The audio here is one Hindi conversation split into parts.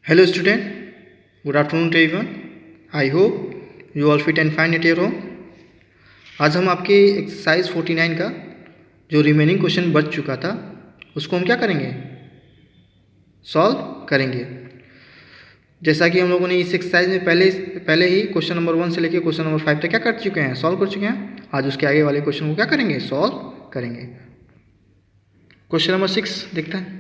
Hello student, good afternoon to everyone. I hope you all fit and fine at your home. आज हम आपके एक्सरसाइज 49 का जो रिमेनिंग क्वेश्चन बच चुका था उसको हम क्या करेंगे, सॉल्व करेंगे। जैसा कि हम लोगों ने इस एक्सरसाइज में पहले ही क्वेश्चन नंबर 1 से लेकर क्वेश्चन नंबर 5 तक क्या कर चुके हैं, सॉल्व कर चुके हैं। आज उसके आगे वाले क्वेश्चन को क्या करेंगे, सॉल्व करेंगे। क्वेश्चन नंबर 6 देखते हैं।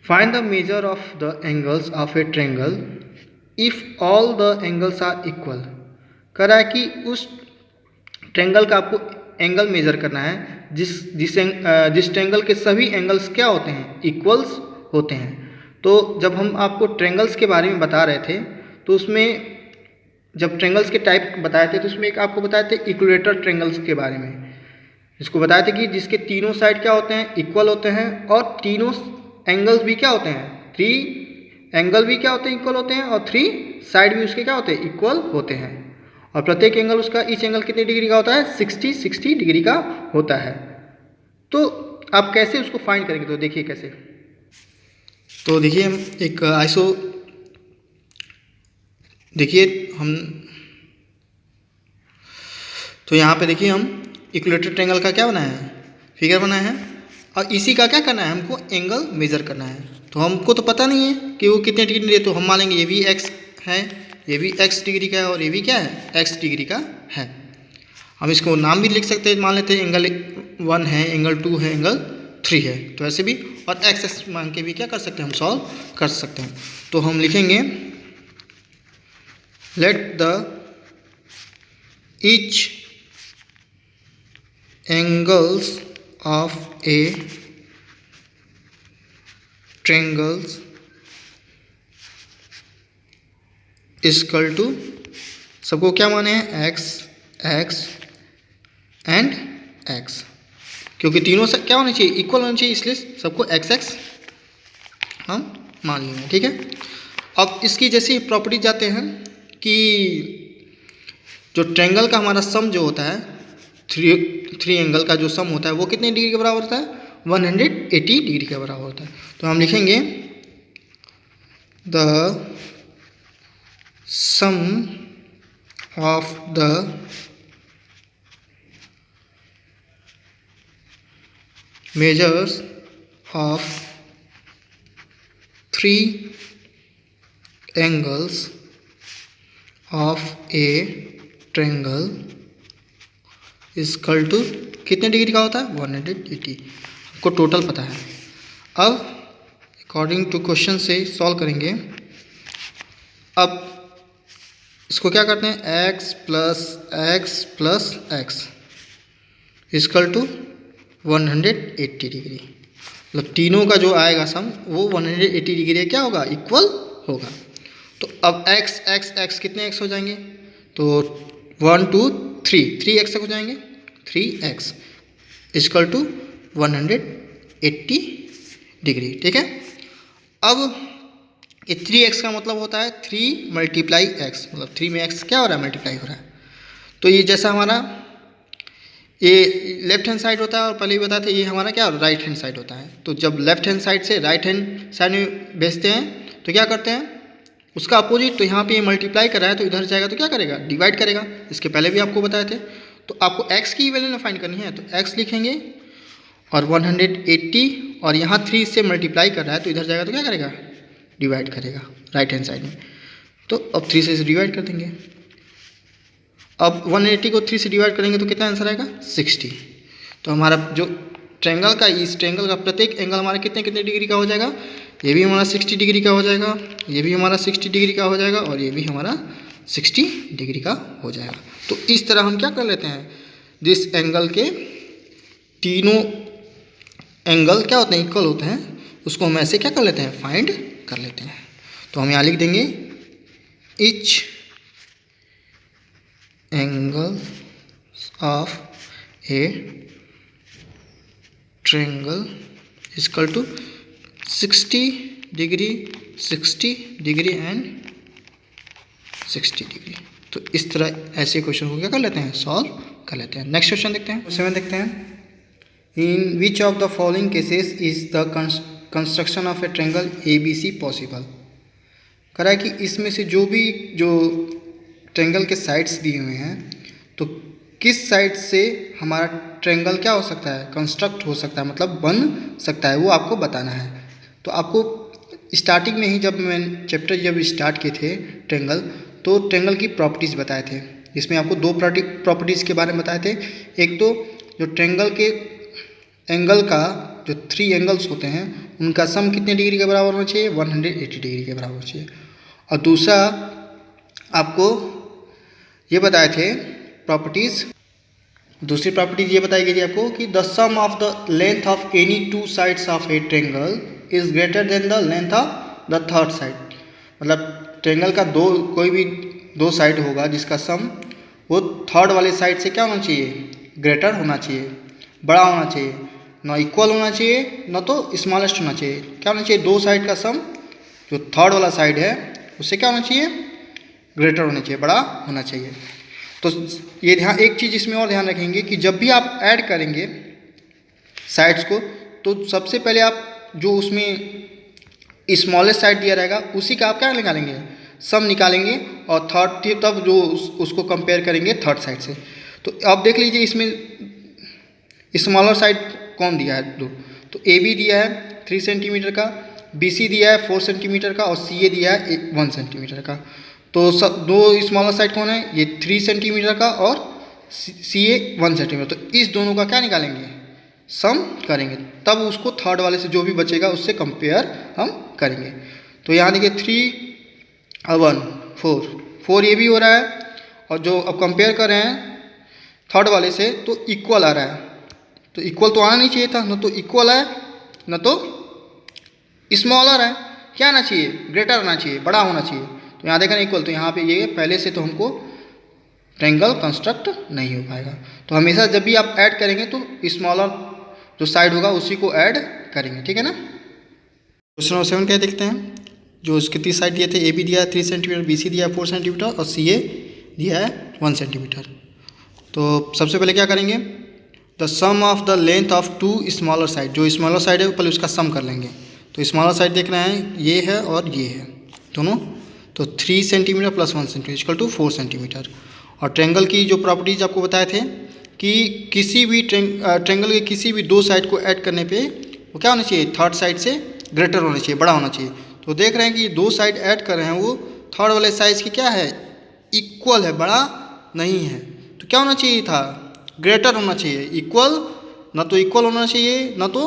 Find the measure of the angles of a triangle if all the angles are equal। कह रहा है कि उस ट्रायंगल का आपको एंगल मेजर करना है जिस ट्रायंगल के सभी एंगल्स क्या होते हैं, इक्वल्स होते हैं। तो जब हम आपको ट्रायंगल्स के बारे में बता रहे थे तो उसमें जब ट्रायंगल्स के टाइप बताए थे तो उसमें एक आपको बताए थे इक्विलेटरल ट्रायंगल्स के बारे में। इसको बताया था कि जिसके तीनों साइड क्या होते हैं, इक्वल होते हैं और तीनों एंगल्स भी क्या होते हैं, 3 एंगल भी क्या होते हैं, इक्वल होते हैं और 3 साइड भी उसके क्या होते हैं, इक्वल होते हैं। और प्रत्येक एंगल उसका ईच एंगल कितने डिग्री का होता है, 60 डिग्री का होता है। तो आप कैसे उसको फाइंड करेंगे, तो देखिए कैसे। तो देखिए हम एक आइसो देखिए हम तो यहाँ पे देखिए हम इक्विलेटरल ट्रायंगल का क्या बनाया है, फिगर बनाया है और इसी का क्या करना है, हमको एंगल मेजर करना है। तो हमको तो पता नहीं है कि वो कितने डिग्री है, तो हम मानेंगे ये भी x है, ये भी x डिग्री का है और ये भी क्या है, x डिग्री का है। हम इसको नाम भी लिख सकते हैं, मान लेते हैं एंगल 1 है, एंगल 2 है, एंगल 3 है। तो ऐसे भी और x मान के भी क्या कर सकते हैं, हम सॉल्व कर सकते हैं। तो हम लिखेंगे let the each angles of a triangles is equal to, सबको क्या माने हैं, x x एंड x, क्योंकि तीनों से क्या होना चाहिए, इक्वल होना चाहिए, इसलिए सबको x x हम मान लेंगे। ठीक है। अब इसकी जैसी प्रॉपर्टी जाते हैं कि जो ट्रायंगल का हमारा सम जो होता है, थ्री एंगल का जो सम होता है वो कितने डिग्री के बराबर होता है, 180 डिग्री के बराबर होता है। तो हम लिखेंगे the sum of the measures of 3 angles of a triangle is equal to कितने डिग्री का होता है, 180। आपको टोटल पता है। अब अकॉर्डिंग टू क्वेश्चन से सॉल्व करेंगे। अब इसको क्या करते हैं, x plus x is equal to 180 degree. मतलब तीनों का जो आएगा सम वो 180 डिग्री क्या होगा, इक्वल होगा। तो अब x कितने x हो जाएंगे, तो 1 2 3 तक हो जाएंगे, 3x इक्वल टू 180 डिग्री। ठीक है। अब ये 3x का मतलब होता है 3 मल्टीप्लाई x, मतलब 3 में x क्या हो रहा है, मल्टीप्लाई हो रहा है। तो ये जैसा हमारा ये लेफ्ट हैंड साइड होता है और पहले ही बताया था ये हमारा क्या राइट हैंड साइड होता है। तो जब लेफ्ट हैंड साइड से राइट हैंड साइड में भेजते हैं तो क्या करते हैं, उसका अपोजिट। तो यहाँ पे ये मल्टीप्लाई कर रहा है तो इधर जाएगा तो क्या करेगा, डिवाइड करेगा। इसके पहले भी आपको बताए थे। तो आपको x की वैल्यू ना फाइंड करनी है, तो x लिखेंगे और 180 और यहाँ 3 से मल्टीप्लाई कर रहा है तो इधर जाएगा तो क्या करेगा, डिवाइड करेगा राइट हैंड साइड में। तो अब 3 से डिवाइड कर देंगे। अब 180 को 3 से डिवाइड करेंगे तो कितना आंसर आएगा, 60। तो हमारा जो ट्रायंगल का, इस ट्रायंगल का प्रत्येक एंगल हमारा कितने डिग्री का हो जाएगा, ये भी हमारा 60 डिग्री का हो जाएगा, ये भी हमारा 60 डिग्री का हो जाएगा और ये भी हमारा 60 डिग्री का हो जाएगा। तो इस तरह हम क्या कर लेते हैं, जिस एंगल के तीनों एंगल क्या होते हैं, इक्वल होते हैं, उसको हम ऐसे क्या कर लेते हैं, फाइंड कर लेते हैं। तो हम यहाँ लिख देंगे each angle of a triangle equal to 60 degree and 60 degree. तो इस तरह ऐसे क्वेश्चन को क्या कर लेते हैं, सॉल्व कर लेते हैं। नेक्स्ट क्वेश्चन देखते हैं। 7 देखते हैं। In which of the following cases is the construction of a triangle ABC possible. कह रहा है कि इसमें से जो ट्रायंगल के साइड्स दिए हुए हैं, तो किस साइड से हमारा ट्रायंगल क्या हो सकता है, कंस्ट्रक्ट हो सकता है, मतलब बन सकता है, वो आपको बताना है। तो आपको स्टार्टिंग में ही जब मैं चैप्टर जब स्टार्ट किए थे ट्रायंगल, तो ट्रायंगल की प्रॉपर्टीज़ बताए थे। इसमें आपको दो प्रॉपर्टीज़ के बारे में बताए थे। एक तो जो ट्रायंगल के एंगल का जो 3 एंगल्स होते हैं उनका सम कितने डिग्री के बराबर होना चाहिए, 180 डिग्री के बराबर होना चाहिए। और दूसरा आपको ये बताए थे प्रॉपर्टीज़, दूसरी प्रॉपर्टीज़ ये बताई गई थी आपको कि the sum of the length of any 2 sides of a triangle is greater than the length of the third side. मतलब ट्रायंगल का कोई भी 2 साइड होगा जिसका सम वो थर्ड वाले साइड से क्या होना चाहिए, ग्रेटर होना चाहिए, बड़ा होना चाहिए, ना इक्वल होना चाहिए ना तो स्मॉलेस्ट होना चाहिए। क्या होना चाहिए, 2 साइड का सम जो थर्ड वाला साइड है उससे क्या होना चाहिए, ग्रेटर होना चाहिए, बड़ा होना चाहिए। तो ये एक चीज़ इसमें और ध्यान रखेंगे कि जब भी आप ऐड करेंगे साइड्स को, तो सबसे पहले आप जो उसमें स्मॉलेस्ट साइड दिया रहेगा उसी का आप क्या निकालेंगे, सम निकालेंगे, और थर्ड तब जो उसको कंपेयर करेंगे थर्ड साइड से। तो आप देख लीजिए इसमें स्मॉलर साइड कौन दिया है, दो, तो ए बी दिया है 3 सेंटीमीटर का, बी सी दिया है 4 सेंटीमीटर का, और सी ए दिया है 1 सेंटीमीटर का। तो सब 2 स्मॉलर साइड कौन है, ये 3 सेंटीमीटर का और सी ए 1 सेंटीमीटर। तो इस दोनों का क्या निकालेंगे, सम करेंगे, तब उसको थर्ड वाले से जो भी बचेगा उससे कंपेयर हम करेंगे। तो यहाँ देखिए 3 और 1 4 ये भी हो रहा है, और जो अब कंपेयर कर रहे हैं थर्ड वाले से तो इक्वल आ रहा है। तो इक्वल तो आना नहीं चाहिए था, न तो इक्वल है न तो स्मॉलर है, क्या आना चाहिए, ग्रेटर आना चाहिए, बड़ा होना चाहिए। तो यहाँ देखा ना इक्वल, तो यहाँ पे ये पहले से तो हमको ट्रायंगल कंस्ट्रक्ट नहीं हो पाएगा। तो हमेशा जब भी आप ऐड करेंगे तो स्मॉलर जो साइड होगा उसी को ऐड करेंगे, ठीक है ना। क्वेश्चन नंबर 7 क्या देखते हैं, जो उसके 3 साइड दिए थे, ए बी दिया है 3 सेंटीमीटर, बी सी दिया है 4 सेंटीमीटर और सी ए दिया है 1 सेंटीमीटर। तो सबसे पहले क्या करेंगे, the sum of the length of 2 smaller side, जो स्मॉलर साइड है पहले उसका सम कर लेंगे। तो स्मॉलर साइड देख रहे हैं ये है और ये है दोनों, तो 3 centimetre plus 1 centimetre equal to 4 centimetre. और ट्रायंगल की जो प्रॉपर्टीज आपको बताए थे कि किसी भी ट्रायंगल के किसी भी 2 साइड को ऐड करने पे वो क्या होना चाहिए, थर्ड साइड से ग्रेटर होना चाहिए, बड़ा होना चाहिए। तो देख रहे हैं कि 2 साइड ऐड कर रहे हैं वो थर्ड वाले साइज की क्या है, इक्वल है, बड़ा नहीं है। तो क्या होना चाहिए था, ग्रेटर होना चाहिए, इक्वल ना तो इक्वल होना चाहिए ना तो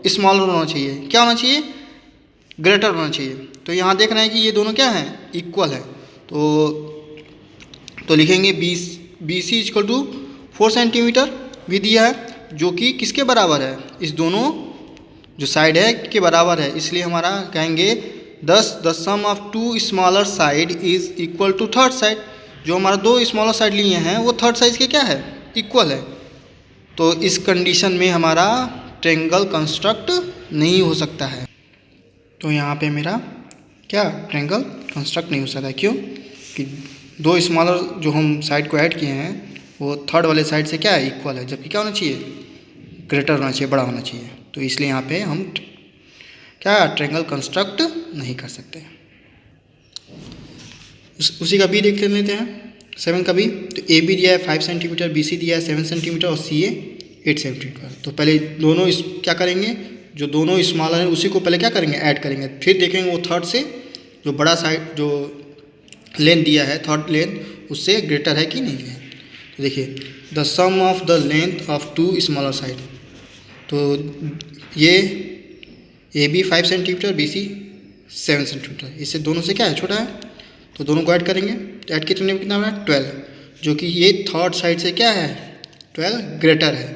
स्मॉलर होना चाहिए, क्या होना चाहिए, ग्रेटर होना चाहिए। तो यहाँ देख रहे हैं कि ये दोनों क्या हैं, इक्वल है। तो लिखेंगे B C equal to 4 centimetre भी दिया है, जो कि किसके बराबर है, इस दोनों जो साइड है के बराबर है। इसलिए हमारा कहेंगे 10 the sum of 2 smaller side is equal to third side. जो हमारा 2 स्मॉलर साइड लिए हैं वो थर्ड साइज के क्या है, इक्वल है। तो इस कंडीशन में हमारा ट्रायंगल कंस्ट्रक्ट नहीं हो सकता है। तो यहाँ पे मेरा क्या ट्रायंगल कंस्ट्रक्ट नहीं हो सकता है, क्यों कि 2 स्मॉलर जो हम साइड को ऐड किए हैं वो थर्ड वाले साइड से क्या है, इक्वल है, जबकि क्या होना चाहिए, ग्रेटर होना चाहिए, बड़ा होना चाहिए। तो इसलिए यहाँ पे हम क्या ट्रायंगल कंस्ट्रक्ट नहीं कर सकते। उसी का बी देख लेते हैं 7 का बी। तो ए बी दिया है 5 सेंटीमीटर, बी सी दिया है 7 सेंटीमीटर और सी ए 8 सेंटीमीटर। तो पहले दोनों क्या करेंगे, जो दोनों स्मॉलर है उसी को पहले क्या करेंगे, ऐड करेंगे, फिर देखेंगे वो थर्ड से जो बड़ा साइड जो लेंथ दिया है थर्ड लेंथ उससे ग्रेटर है कि नहीं है। तो देखिए the sum of the length of 2 smaller side, तो ये A B 5 centimetre, B C 7 centimetre, इससे दोनों से क्या है, छोटा है। तो दोनों को ऐड करेंगे, तो ऐड कितने में कितना है 12, जो कि ये थर्ड साइड से क्या है 12 ग्रेटर है।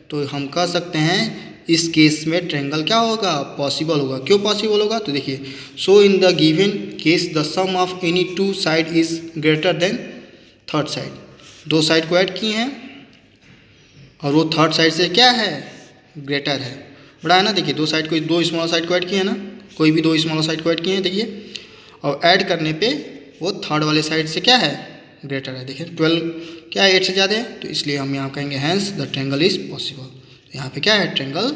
तो हम कह सकते हैं इस केस में ट्रायंगल क्या होगा, पॉसिबल होगा। क्यों पॉसिबल होगा, तो देखिए so in the given case the sum of any 2 side is greater than third side. 2 side को ऐड किए हैं और वो थर्ड साइड से क्या है, ग्रेटर है, बड़ा है ना। देखिए 2 साइड को 2 स्मॉलर साइड को ऐड किए हैं ना, कोई भी 2 स्मॉलर साइड को ऐड किए हैं देखिए, और ऐड करने पे वो थर्ड वाले साइड से क्या है, ग्रेटर है। देखिए 12 क्या है 8 से ज़्यादा है, तो इसलिए हम यहाँ कहेंगे hence the triangle is possible. यहाँ पे क्या है, ट्रायंगल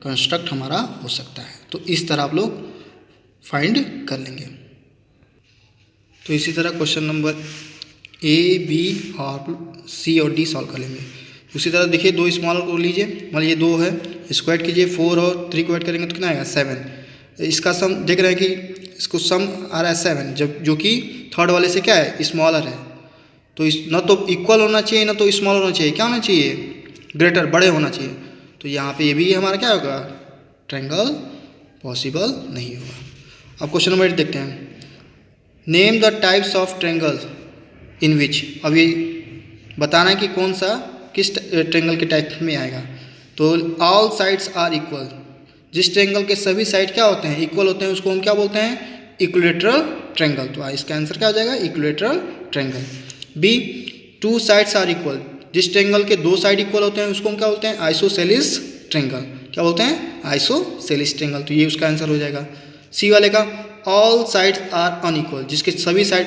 कंस्ट्रक्ट हमारा हो सकता है। तो इस तरह आप लोग फाइंड कर लेंगे। तो इसी तरह क्वेश्चन नंबर ए, बी और सी और डी सॉल्व कर लेंगे। उसी तरह देखिए दो स्मॉल को लीजिए, मान लीजिए 2 है, स्क्वायर कीजिए, 4 और 3 को ऐड करेंगे तो कितना आएगा 7। इसका सम देख रहे हैं कि इसको सम आ रहा है 7, जब जो कि थर्ड वाले से क्या है स्मॉलर है। तो इस ना तो इक्वल होना चाहिए ना तो स्मॉल होना चाहिए, क्या होना चाहिए ग्रेटर, बड़े होना चाहिए। तो यहाँ पे ये भी हमारा क्या होगा ट्रायंगल पॉसिबल नहीं होगा। अब क्वेश्चन नंबर 8 देखते हैं। Name the types of triangles in which, अब ये बताना है कि कौन सा किस ट्रायंगल के टाइप में आएगा। तो ऑल साइड्स आर इक्वल, जिस ट्रायंगल के सभी साइड क्या होते हैं इक्वल होते हैं उसको हम क्या बोलते हैं इक्विलेटरल ट्रायंगल। तो इसका आंसर क्या हो जाएगा equilateral triangle. B, two sides are equal, जिस ट्रायंगल के 2 साइड इक्वल होते हैं उसको हम क्या बोलते हैं आइसोसेलिस ट्रायंगल। क्या बोलते हैं आइसोसेलिस ट्रायंगल। तो ये उसका आंसर हो जाएगा। सी वाले का ऑल साइड्स आर अनइक्वल, जिसके सभी साइड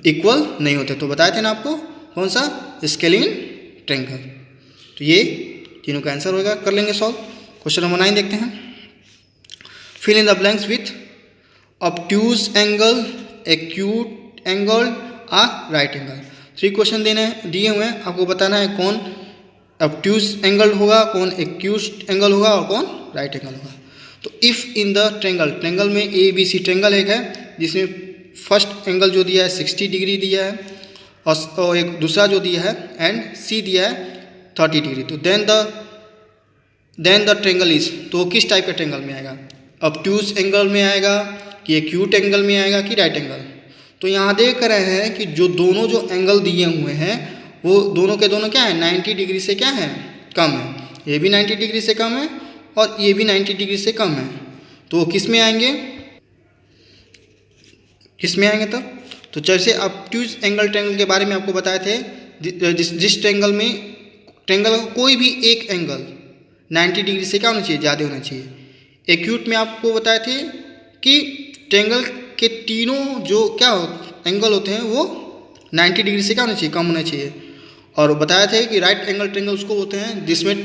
इक्वल नहीं होते। तो बताए थे ना आपको कौन सा स्केलिन ट्रायंगल। तो ये तीनों का आंसर होगा। कर लेंगे सॉल्व। क्वेश्चन नंबर 9 देखते हैं। Fill in the blanks with obtuse angle, acute angle or right angle. 3 question दिए हुए हैं, आपको बताना है कौन ऑब्ट्यूज एंगल होगा, कौन एक्यूट एंगल होगा और कौन राइट एंगल होगा। तो इफ़ इन द ट्रायंगल में ए बी सी ट्रायंगल एक है जिसमें फर्स्ट एंगल जो दिया है 60 डिग्री दिया है और एक दूसरा जो दिया है एंड सी दिया है 30 डिग्री। तो देन द ट्रायंगल इज, तो किस टाइप का ट्रायंगल में आएगा ऑब्ट्यूज एंगल में आएगा कि एक्यूट एंगल में आएगा कि राइट एंगल। तो यहाँ देख रहे हैं कि जो दोनों जो एंगल दिए हुए हैं वो दोनों के दोनों क्या है 90 डिग्री से क्या है कम है। ये भी 90 डिग्री से कम है और ये भी 90 डिग्री से कम है। तो किस में आएंगे तब। तो जैसे ऑब्ट्यूज एंगल ट्रायंगल के बारे में आपको बताए थे, जिस ट्रायंगल में ट्रायंगल का कोई भी एक एंगल 90 डिग्री से क्या होना चाहिए ज़्यादा होना चाहिए। एक्यूट में आपको बताए थे कि ट्रायंगल के तीनों जो क्या एंगल होते हैं वो 90 डिग्री से क्या होना चाहिए कम होना चाहिए। और बताया था कि राइट एंगल ट्रायंगल उसको बोलते हैं जिसमें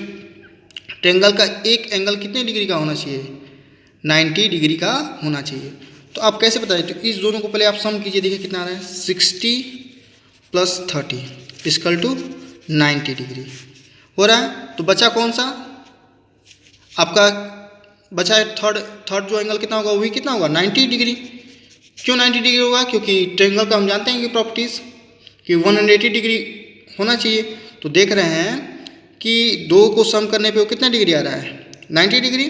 ट्रायंगल का एक एंगल कितने डिग्री का होना चाहिए 90 डिग्री का होना चाहिए। तो आप कैसे बताएं, तो इस दोनों को पहले आप सम कीजिए, देखिए कितना आ रहा है 60 + 30 इक्वल टू 90 डिग्री हो रहा है। तो बचा कौन सा आपका बचा है थर्ड जो एंगल कितना होगा वो भी कितना होगा 90 डिग्री। क्यों 90 डिग्री होगा, क्योंकि ट्रायंगल का हम जानते हैं कि प्रॉपर्टीज़ कि 180 डिग्री होना चाहिए। तो देख रहे हैं कि 2 को सम करने पे वो कितना डिग्री आ रहा है 90 डिग्री।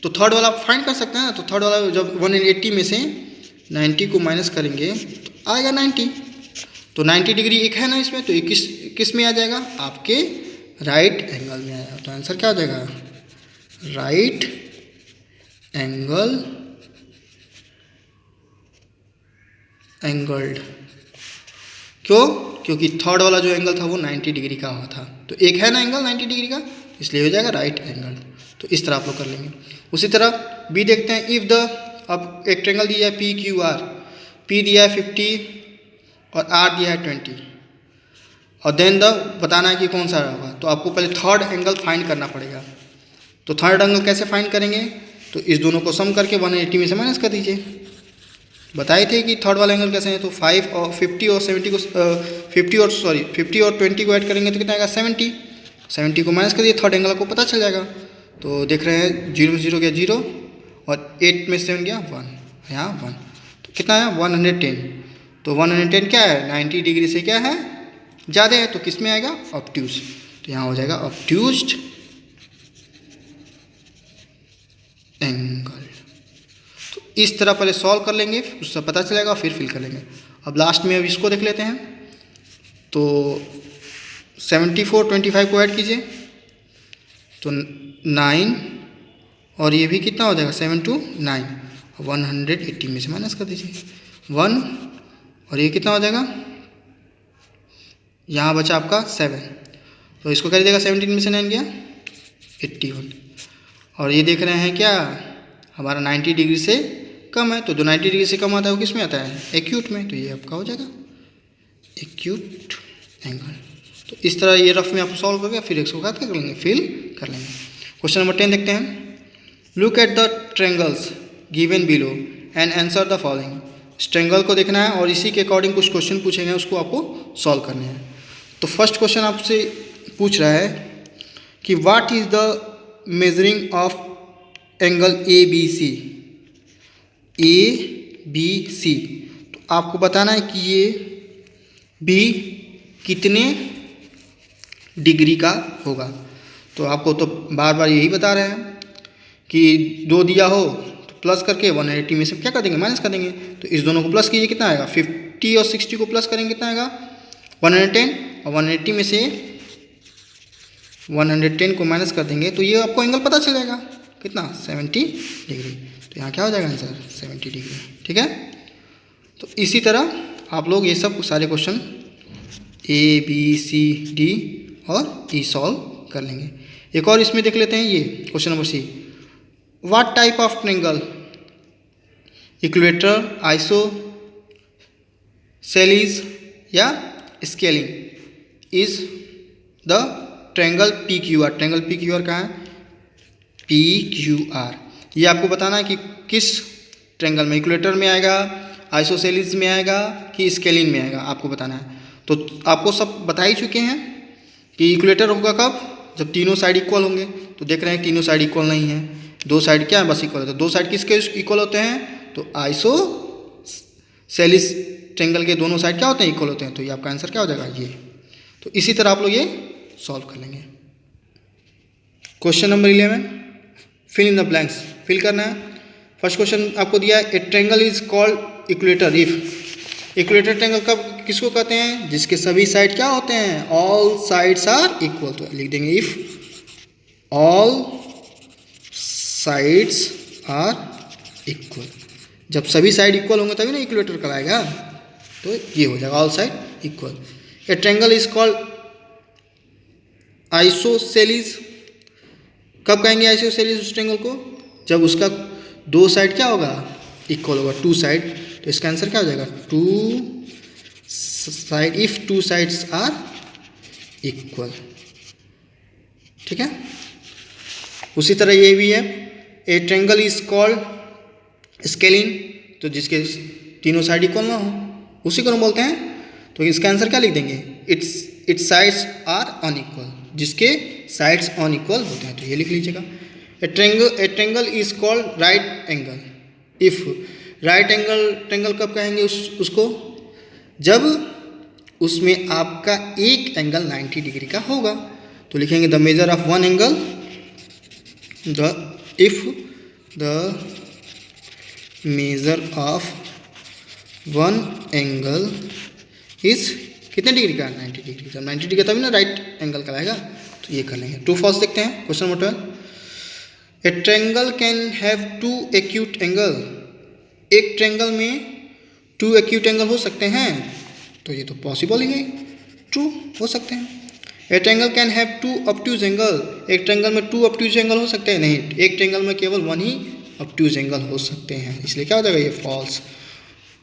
तो थर्ड वाला आप फाइंड कर सकते हैं ना। तो थर्ड वाला जब 180 में से 90 को माइनस करेंगे तो आएगा 90। तो 90 डिग्री एक है ना इसमें, तो ये किस में आ जाएगा आपके राइट एंगल में आएगा। तो आंसर क्या हो जाएगा राइट एंगल्ड। क्यों, क्योंकि थर्ड वाला जो एंगल था वो 90 डिग्री का हुआ था। तो एक है ना एंगल 90 डिग्री का, इसलिए हो जाएगा राइट एंगल। तो इस तरह आप लोग कर लेंगे। उसी तरह बी देखते हैं। इफ़ द, अब एक ट्रायंगल दिया है पी क्यू आर, पी दिया है 50 और आर दिया है 20 और देन द बताना है कि कौन सा होगा। तो आपको पहले थर्ड एंगल फाइंड करना पड़ेगा। तो थर्ड एंगल कैसे फाइंड करेंगे, तो इस दोनों को सम करके 180 में से माइनस कर दीजिए। बताए थे कि थर्ड वाला एंगल कैसे है। तो 5 और 50 और 70 को 50 और 20 को ऐड करेंगे तो कितना आएगा 70 को माइनस कर दिए, थर्ड एंगल को पता चल जाएगा। तो देख रहे हैं 0 0 गया 0 और 8 में 7 गया 1, यहाँ 1, तो कितना है 110। तो 110 क्या है 90 डिग्री से क्या है ज़्यादा है। तो किस में आएगा ऑब्ट्यूज। तो यहाँ हो जाएगा ऑब्ट्यूज्ड एंगल। तो इस तरह पहले सॉल्व कर लेंगे, उससे पता चलेगा, फिर फिल कर लेंगे। अब लास्ट में अब इसको देख लेते हैं। तो 74 25 को ऐड कीजिए तो 9 और ये भी कितना हो जाएगा 7 2 9, 180 में से माइनस कर दीजिए 1 और ये कितना हो जाएगा, यहाँ बचा आपका 7। तो इसको कर दीजिएगा 17 में से 9 गया 81 और ये देख रहे हैं क्या हमारा 90 डिग्री से कम है। तो जो 90 डिग्री से कम आता है वो किस में आता है एक्यूट में। तो ये आपका हो जाएगा एक्यूट एंगल। तो इस तरह ये रफ में आप सॉल्व करके फिर इसको काट के कर लेंगे, फिल कर लेंगे। क्वेश्चन नंबर 10 देखते हैं। Look at the triangles given below and answer the following triangle को देखना है और इसी के अकॉर्डिंग कुछ क्वेश्चन पूछेंगे, उसको आपको सॉल्व करने हैं। तो फर्स्ट क्वेश्चन आपसे पूछ रहा है कि what is the measuring of angle A B C. A B C, तो आपको बताना है कि ये बी कितने डिग्री का होगा। तो आपको तो बार बार यही बता रहे हैं कि 2 दिया हो तो प्लस करके 180 में से क्या कर देंगे, माइनस कर देंगे। तो इस दोनों को प्लस कीजिए, कितना आएगा, 50 और 60 को प्लस करेंगे कितना आएगा 110, और 180 में से 110 को माइनस कर देंगे तो ये आपको एंगल पता चल जाएगा कितना, 70 डिग्री। तो यहाँ क्या हो जाएगा आंसर, 70 डिग्री। ठीक है, तो इसी तरह आप लोग ये सब सारे question A B C D और ई सॉल्व कर लेंगे। एक और इसमें देख लेते हैं, ये question number C, what type of triangle, equilateral, isosceles या scalene is the triangle P Q R. Triangle P Q R कहाँ है, पी क्यू आर। ये आपको बताना है कि किस ट्रायंगल में, इक्वेटर में आएगा, आइसोसेलीज में आएगा कि स्केलिंग में आएगा, आपको बताना है। तो आपको सब बता ही चुके हैं कि इक्वेटर होगा कब, जब तीनों साइड इक्वल होंगे। तो देख रहे हैं तीनों साइड इक्वल नहीं है, 2 साइड क्या है बस इक्वल होते हैं। 2 साइड किसके इक्वल होते हैं, तो आइसोसेलीज ट्रायंगल के दोनों साइड क्या होते हैं, इक्वल होते हैं। तो ये आपका आंसर क्या हो जाएगा, ये। तो इसी तरह आप लोग ये सॉल्व कर लेंगे। Question number 11, fill in the blanks, fill करना है। फर्स्ट क्वेश्चन आपको दिया है, a triangle is called equator if. Equator triangle कब किसको कहते हैं, जिसके सभी साइड क्या होते हैं, ऑल साइड्स आर इक्वल। तो लिख देंगे if all sides are equal. जब सभी साइड इक्वल होंगे तभी ना इक्वेटर कहलाएगा। तो ये हो जाएगा all side equal. A triangle is called isosceles. कब कहेंगे आइसोसेलीज उस ट्रायंगल को, जब उसका 2 साइड क्या होगा, इक्वल होगा, 2 साइड। तो इसका आंसर क्या हो जाएगा, 2 side, if 2 sides are equal. ठीक है, उसी तरह ये भी है, a triangle is called scaling. तो जिसके तीनों साइड इक्वल ना हो उसी को हम बोलते हैं। तो इसका आंसर क्या लिख देंगे, इट्स साइड्स आर अनइक्वल, जिसके साइड्स अनइक्वल होते हैं। तो ये लिख लीजिएगा। ए triangle is called right angle if. Right angle triangle कब कहेंगे उसको, जब उसमें आपका एक एंगल 90 डिग्री का होगा। तो लिखेंगे the measure of one angle, if the measure of one angle is कितने डिग्री का, 90 डिग्री। जब 90 डिग्री तभी ना राइट एंगल कहलाएगा। तो ये कर लेंगे। ट्रू फॉल्स देखते हैं। Question number 12, A triangle can have 2 acute angle. एक ट्रायंगल में 2 एक्यूट एंगल हो सकते हैं। तो ये तो पॉसिबल ही है, ट्रू हो सकते हैं। ए triangle can have 2 obtuse angle. एक ट्रायंगल में 2 ऑब्ट्यूज एंगल हो सकते हैं, नहीं, एक ट्रायंगल में केवल 1 ही ऑब्ट्यूज एंगल हो सकते हैं, इसलिए क्या हो जाएगा, ये फॉल्स।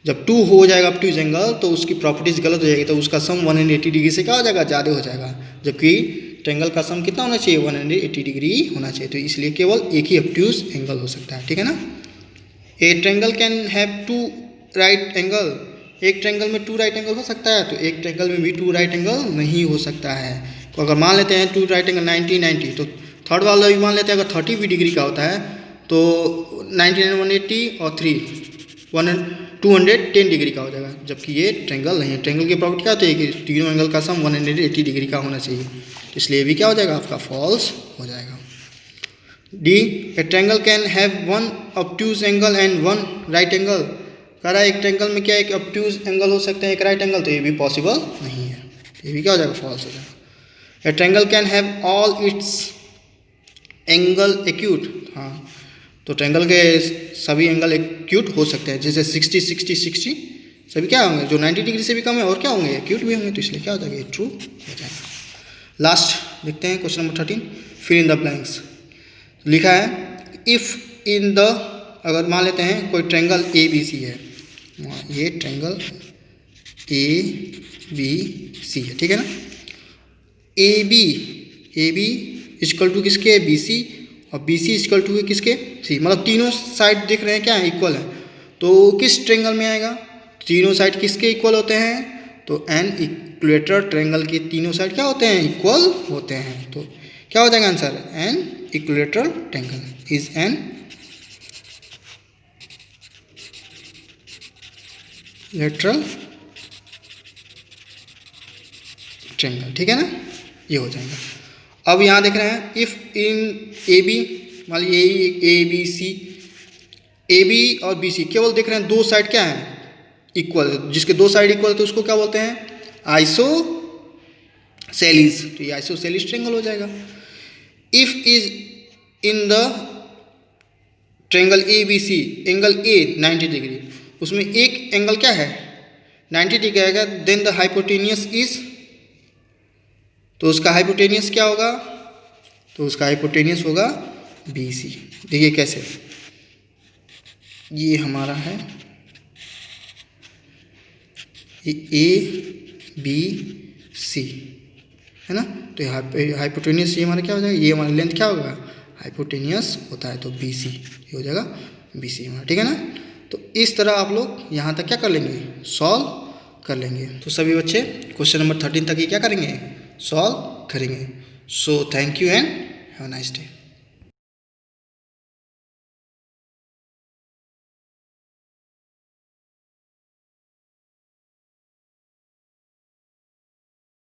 जब 2 हो जाएगा ऑब्ट्यूज एंगल तो उसकी प्रॉपर्टीज गलत हो जाएगी, तो उसका सम 180 डिग्री से क्या हो जाएगा, ज़्यादा हो जाएगा। जबकि ट्रायंगल का सम कितना होना चाहिए, 180 डिग्री होना चाहिए। तो इसलिए केवल एक ही ऑब्ट्यूज एंगल हो सकता है। ठीक है ना। ए triangle can have 2 right angle. एक ट्रायंगल में 2 राइट एंगल हो सकता है, तो एक ट्रायंगल में भी 2 राइट एंगल नहीं हो सकता है। तो अगर मान लेते हैं 2 राइट एंगल 90 90, तो थर्ड वाला भी मान लेते हैं अगर 30 भी डिग्री का होता है तो 99 180 और 3 210 डिग्री का हो जाएगा। जबकि ये ट्रायंगल नहीं है। ट्रायंगल की प्रॉपर्टी क्या होती है कि तीनों एंगल का सम 180 डिग्री का होना चाहिए। तो इसलिए भी क्या हो जाएगा, आपका फॉल्स हो जाएगा। D, A triangle can have 1 obtuse angle and 1 right angle. कह रहा है एक ट्रायंगल में क्या एक ऑब्ट्यूज एंगल हो सकते हैं, एक राइट एंगल। तो ये भी पॉसिबल नहीं है, ये भी क्या हो जाएगा, फॉल्स हो जाएगा। ए triangle can have all it's angle acute. हाँ, तो ट्रायंगल के सभी एंगल एक्यूट हो सकते हैं, जैसे 60 60 60 सभी क्या होंगे, जो 90 डिग्री से भी कम है और क्या होंगे, एक्यूट भी होंगे। तो इसलिए क्या हो जाएगा, ये ट्रू हो जाएगा। लास्ट देखते हैं question number 13, fill in the blanks. लिखा है इफ इन द, अगर मान लेते हैं कोई ट्रायंगल ए बी सी है, ये ट्रायंगल ए बी सी है, ठीक है ना। ए बी इक्वल टू किसके, बी सी, और बी सी इक्वल टू किसके, सी। मतलब तीनों साइड देख रहे हैं क्या, इक्वल है। तो किस ट्रायंगल में आएगा, तीनों साइड किसके इक्वल होते हैं? तो एन इक्विलेटरल ट्रायंगल के तीनों साइड क्या होते हैं? इक्वल होते हैं। तो क्या हो जाएगा answer? An equilateral triangle is an lateral triangle. ठीक है ना, ये हो जाएगा। अब यहाँ देख रहे हैं इफ इन ए बी, मान लीजिए A B C, A B और बी सी केवल देख रहे हैं दो साइड क्या है? इक्वल। जिसके दो साइड इक्वल तो उसको क्या बोलते हैं? आइसोसेलिस। तो ये आइसोसेलिस ट्रायंगल हो जाएगा। If is in the triangle A B C angle A 90 degree, उसमें एक एंगल क्या है? 90 डिग्री आएगा। देन द हाइपोटेनियस इज, तो उसका हाइपोटेनियस क्या होगा? तो उसका हाइपोटेनियस होगा बी सी। देखिए कैसे, ये हमारा है ये ए बी सी है ना। तो हाइपोटेनियस ये हमारा क्या हो जाएगा? ये हमारा लेंथ क्या होगा? हाइपोटेनियस होता है, तो बी सी ये हो जाएगा बी सी हमारा। ठीक है ना। तो इस तरह आप लोग यहाँ तक क्या कर लेंगे? सॉल्व कर लेंगे। तो सभी बच्चे क्वेश्चन नंबर 13 तक ये क्या करेंगे? सॉल्व करेंगे। So thank you and have a nice day.